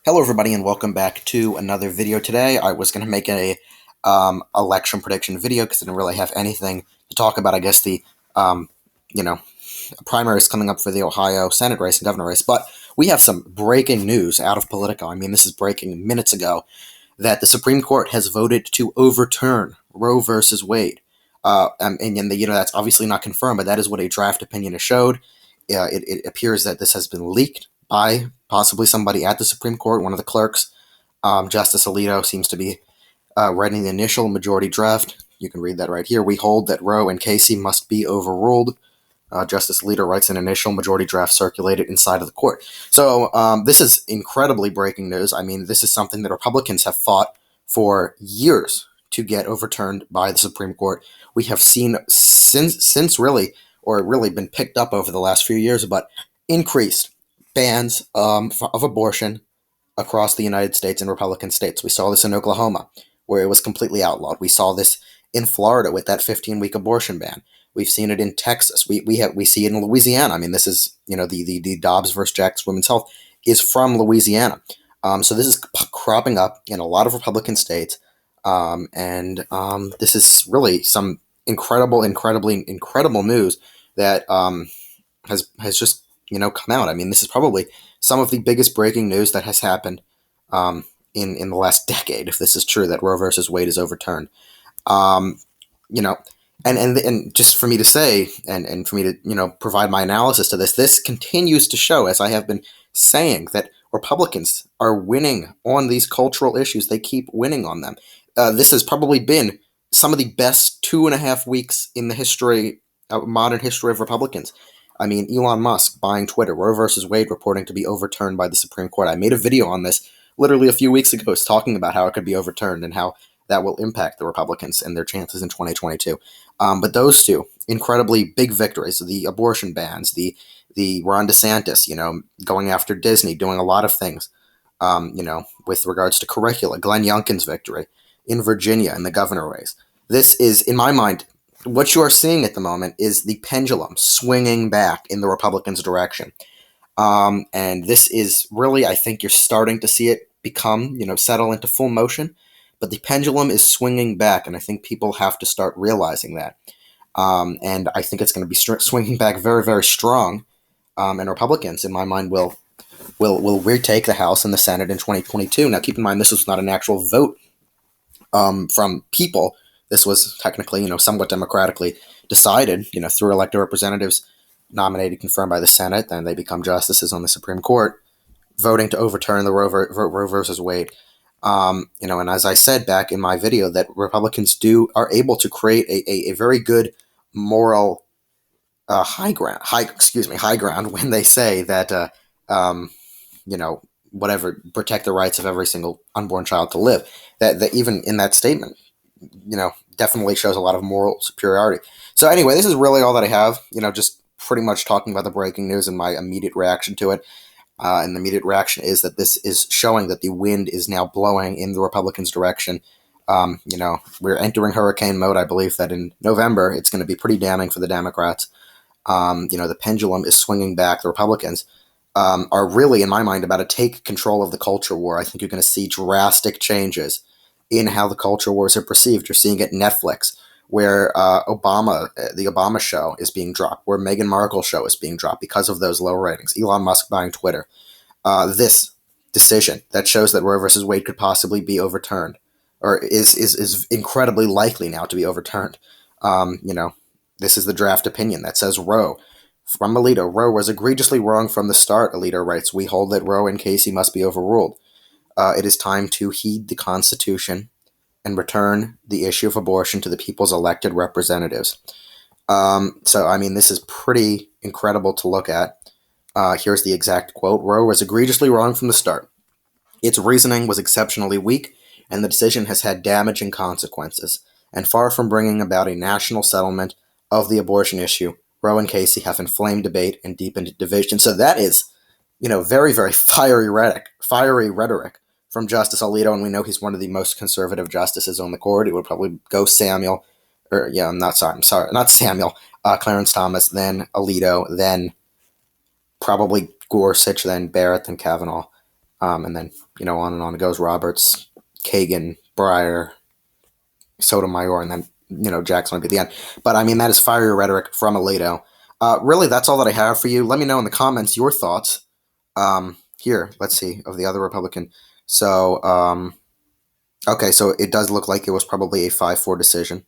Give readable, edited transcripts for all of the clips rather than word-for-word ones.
Hello, everybody, and welcome back to another video. Today, I was going to make a election prediction video because I didn't really have anything to talk about. I guess the you know primaries coming up for the Ohio Senate race and governor race, but we have some breaking news out of Politico. I mean, this is breaking minutes ago that the Supreme Court has voted to overturn Roe versus Wade. That's obviously not confirmed, but that is what a draft opinion has showed. It appears that this has been leaked by possibly somebody at the Supreme Court, one of the clerks. Justice Alito seems to be writing the initial majority draft. You can read that right here. We hold that Roe and Casey must be overruled. Justice Alito writes an initial majority draft circulated inside of the court. So this is incredibly breaking news. I mean, this is something that Republicans have fought for years to get overturned by the Supreme Court. We have seen since really been picked up over the last few years, but increased bans of abortion across the United States and Republican states. We saw this in Oklahoma, where it was completely outlawed. We saw this in Florida with that 15-week abortion ban. We've seen it in Texas. We see it in Louisiana. I mean, this is the Dobbs versus Jackson Women's Health is from Louisiana. So this is cropping up in a lot of Republican states, and this is really some incredibly incredible news that has just come out. I mean, this is probably some of the biggest breaking news that has happened in the last decade, if this is true, that Roe versus Wade is overturned. And just for me to say, and for me to provide my analysis to this continues to show, as I have been saying, that Republicans are winning on these cultural issues. They keep winning on them. This has probably been some of the best 2.5 weeks in the modern history of Republicans. I mean, Elon Musk buying Twitter, Roe versus Wade reporting to be overturned by the Supreme Court. I made a video on this literally a few weeks ago, talking about how it could be overturned and how that will impact the Republicans and their chances in 2022. But those two incredibly big victories, the abortion bans, the Ron DeSantis, going after Disney, doing a lot of things, with regards to curricula, Glenn Youngkin's victory in Virginia in the governor race. This is, in my mind, what you are seeing at the moment is the pendulum swinging back in the Republicans' direction. And this is really, I think you're starting to see it become, settle into full motion. But the pendulum is swinging back, and I think people have to start realizing that. And I think it's going to be swinging back very, very strong. And Republicans, in my mind, will retake the House and the Senate in 2022. Now, keep in mind, this was not an actual vote from people. This was technically, somewhat democratically decided, through elected representatives nominated, confirmed by the Senate. Then they become justices on the Supreme Court, voting to overturn the Roe versus Wade. And as I said back in my video, that Republicans are able to create a very good moral high ground when they say that whatever, protect the rights of every single unborn child to live. That even in that statement, definitely shows a lot of moral superiority. So anyway, this is really all that I have. Just pretty much talking about the breaking news and my immediate reaction to it. And the immediate reaction is that this is showing that the wind is now blowing in the Republicans' direction. We're entering hurricane mode. I believe that in November, it's going to be pretty damning for the Democrats. The pendulum is swinging back. The Republicans are really, in my mind, about to take control of the culture war. I think you're going to see drastic changes in how the culture wars are perceived. You're seeing it Netflix, where the Obama show is being dropped, where Meghan Markle's show is being dropped because of those low ratings. Elon Musk buying Twitter. This decision that shows that Roe versus Wade could possibly be overturned, or is incredibly likely now to be overturned. This is the draft opinion that says Roe. From Alito, Roe was egregiously wrong from the start, Alito writes. We hold that Roe and Casey must be overruled. It is time to heed the Constitution and return the issue of abortion to the people's elected representatives. So, I mean, this is pretty incredible to look at. Here's the exact quote. Roe was egregiously wrong from the start. Its reasoning was exceptionally weak, and the decision has had damaging consequences. And far from bringing about a national settlement of the abortion issue, Roe and Casey have inflamed debate and deepened division. So that is, very, very fiery rhetoric from Justice Alito, and we know he's one of the most conservative justices on the court. It would probably go not Samuel, Clarence Thomas, then Alito, then probably Gorsuch, then Barrett, then Kavanaugh. And then, on and on it goes. Roberts, Kagan, Breyer, Sotomayor, and then, Jackson might be the end. But, that is fiery rhetoric from Alito. Really, that's all that I have for you. Let me know in the comments your thoughts. Here, let's see, of the other Republican. So, okay, so it does look like it was probably a 5-4 decision.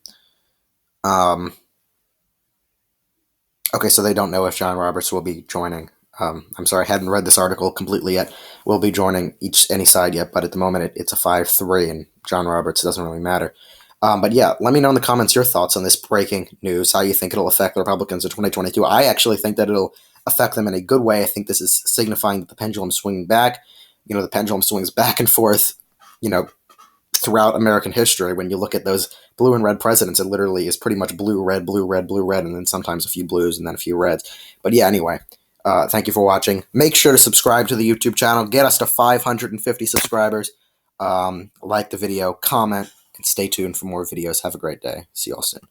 Okay, so they don't know if John Roberts will be joining. I'm sorry, I hadn't read this article completely yet. Will be joining any side yet, but at the moment it's a 5-3, and John Roberts doesn't really matter. But yeah, let me know in the comments your thoughts on this breaking news, how you think it'll affect the Republicans in 2022. I actually think that it'll affect them in a good way. I think this is signifying that the pendulum's swinging back. The pendulum swings back and forth, throughout American history. When you look at those blue and red presidents, it literally is pretty much blue, red, blue, red, blue, red, and then sometimes a few blues and then a few reds. But yeah, anyway, thank you for watching. Make sure to subscribe to the YouTube channel. Get us to 550 subscribers. Like the video, comment, and stay tuned for more videos. Have a great day. See you all soon.